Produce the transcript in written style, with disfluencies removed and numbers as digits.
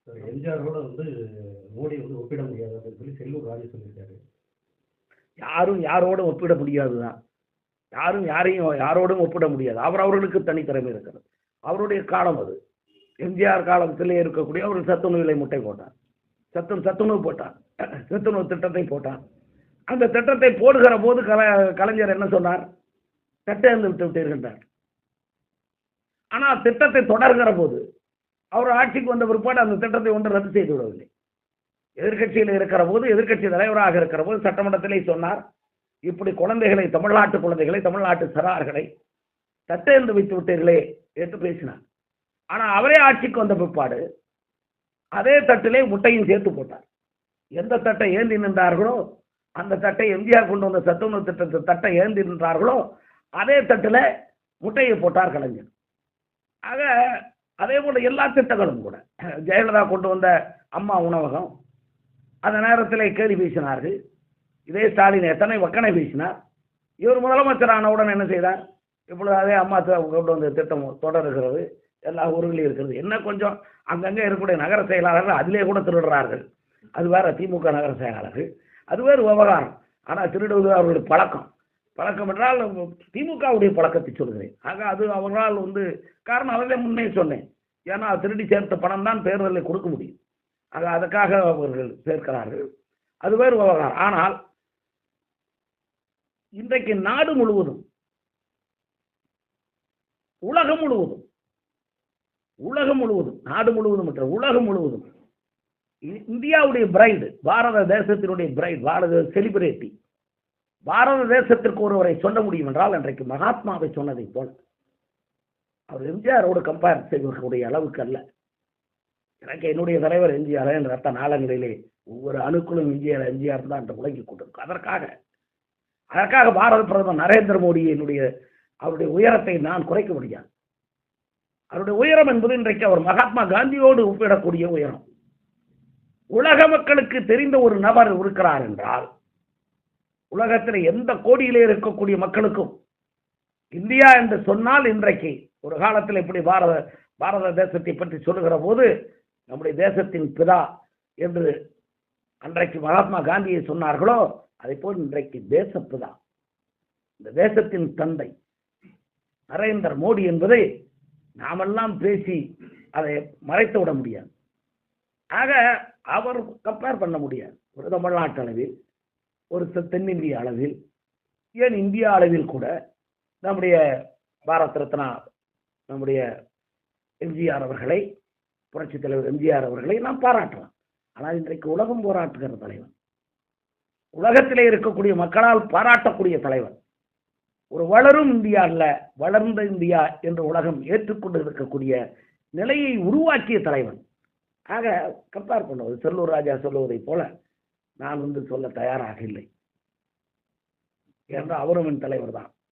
எம்ஜிஆரோட மோடி ஒப்பிட முடியாது அப்படின்னு சொல்லி செல்லூர் ராஜு சொல்லியிருக்காரு. யாரும் யாரோட ஒப்பிட முடியாதுதான். யாரும் யாரோடும் ஒப்பிட முடியாது. அவர்களுக்கு தனித்திறமை இருக்கிறது. அவருடைய காலம் அது. எம்ஜிஆர் காலத்திலே இருக்கக்கூடிய அவர் சத்துணவிலை முட்டை போட்டார், சத்துணவு போட்டார், சத்துணவு திட்டத்தை போட்டார். அந்த திட்டத்தை போடுகிற போது கலைஞர் என்ன சொன்னார்? தட்டேந்து விட்டு விட்டீர்கள். ஆனால் திட்டத்தை தொடர்கிற போது அவர் ஆட்சிக்கு வந்த பிற்பாடு அந்த திட்டத்தை ஒன்று ரத்து செய்து விடவில்லை. எதிர்கட்சியில் இருக்கிற போது, எதிர்கட்சி தலைவராக இருக்கிற போது சட்டமன்றத்திலே சொன்னார், இப்படி குழந்தைகளை, தமிழ்நாட்டு குழந்தைகளை, தமிழ்நாட்டு சிறார்களை தட்டேந்து வைத்து விட்டீர்களே என்று பேசினார். ஆனால் அவரே ஆட்சிக்கு வந்த பிற்பாடு அதே தட்டிலே முட்டையும் சேர்த்து போட்டார். எந்த தட்டை ஏந்தி நின்றார்களோ அந்த தட்டை, எம்ஜிஆர் கொண்டு வந்த சத்துணவு திட்டத்தை தட்டை ஏந்தி நின்றார்களோ அதே தட்டில் முட்டையை போட்டார் கலைஞர். ஆக அதே போல எல்லா திட்டங்களும் கூட, ஜெயலலிதா கொண்டு வந்த அம்மா உணவகம், அந்த நேரத்தில் கேலி பேசினார்கள். இதே ஸ்டாலின் எத்தனை வக்கனை பேசினார். இவர் முதலமைச்சரானவுடன் என்ன செய்தார்? இப்பொழுது அதே அம்மா கொண்டு வந்த திட்டம் தொடர்கிறது, எல்லா ஊர்களிலும் இருக்கிறது. என்ன கொஞ்சம் அங்கங்கே இருக்கக்கூடிய நகர செயலாளர்கள் அதிலே கூட திருடுறார்கள். அது வேற, திமுக நகர செயலாளர்கள், அது வேறு விவகாரம். ஆனால் திருடுவது அவர்களுடைய பழக்கம். பழக்கம் என்றால் திமுகவுடைய பழக்கத்தை சொல்கிறேன். ஆக அது அவர்களால் காரணம் அதிலே முன்னே சொன்னேன். ஏன்னா திருடி சேர்த்த பணம் தான் தேர்தலில் கொடுக்க முடியும். ஆக அதுக்காக அவர்கள் சேர்க்கிறார்கள், அது வேறு விவகாரம். ஆனால் இன்றைக்கு நாடு முழுவதும், உலகம் முழுவதும், நாடு முழுவதும் மற்ற உலகம் முழுவதும் இந்தியாவுடைய பிரைடு, பாரத தேசத்தினுடைய பிரைடு, பாரத செலிபிரிட்டி, பாரத தேசத்திற்கு ஒருவரை சொல்ல முடியும் என்றால் அன்றைக்கு மகாத்மாவை சொன்னதை போல. அவர் எம்ஜிஆரோடு கம்பேர் செய்வதற்குடைய அளவுக்கு அல்ல. எனக்கு என்னுடைய தலைவர் எம்ஜிஆர் என்ற ரத்த நாளங்களிலே ஒவ்வொரு அணுக்களும் எம்ஜிஆர் தான் என்று உலகிக் கொண்டிருக்கும். அதற்காக பாரத பிரதமர் நரேந்திர மோடி அவருடைய உயரத்தை நான் குறைக்க முடியாது. அவருடைய உயரம் என்பது இன்றைக்கு அவர் மகாத்மா காந்தியோடு ஒப்பிடக்கூடிய உயரம். உலக மக்களுக்கு தெரிந்த ஒரு நபர் இருக்கிறார் என்றால், உலகத்தில் எந்த கோடியிலே இருக்கக்கூடிய மக்களுக்கும் இந்தியா என்று சொன்னால், இன்றைக்கு ஒரு காலத்தில் இப்படி பாரத தேசத்தை பற்றி சொல்லுகிற போது நம்முடைய தேசத்தின் பிதா என்று அன்றைக்கு மகாத்மா காந்தியை சொன்னார்களோ, அதை போல் இன்றைக்கு தேசப்பிதா, இந்த தேசத்தின் தந்தை நரேந்திர மோடி என்பதை நாமெல்லாம் பேசி அதை மறைத்து விட முடியாது. ஆக அவர் கம்பேர் பண்ண முடியாது. ஒரு தமிழ்நாட்டு அளவில், ஒரு தென்னிந்திய அளவில், ஏன் இந்தியா அளவில் கூட நம்முடைய பாரத் ரத்னா நம்முடைய எம்ஜிஆர் அவர்களை, புரட்சித் தலைவர் எம்ஜிஆர் அவர்களை நாம் பாராட்டலாம். ஆனால் இன்றைக்கு உலகம் போராட்டுகிற தலைவர், உலகத்திலே இருக்கக்கூடிய மக்களால் பாராட்டக்கூடிய தலைவர், ஒரு வளரும் இந்தியா அல்ல, வளர்ந்த இந்தியா என்று உலகம் ஏற்றுக்கொண்டு இருக்கக்கூடிய நிலையை உருவாக்கிய தலைவன். ஆக கம்பேர் பண்ணுவது, செல்லூர் ராஜா சொல்லுவதை போல நான் சொல்ல தயாராக இல்லை. ஏனென்றால் அவரும் என் தலைவர் தான்.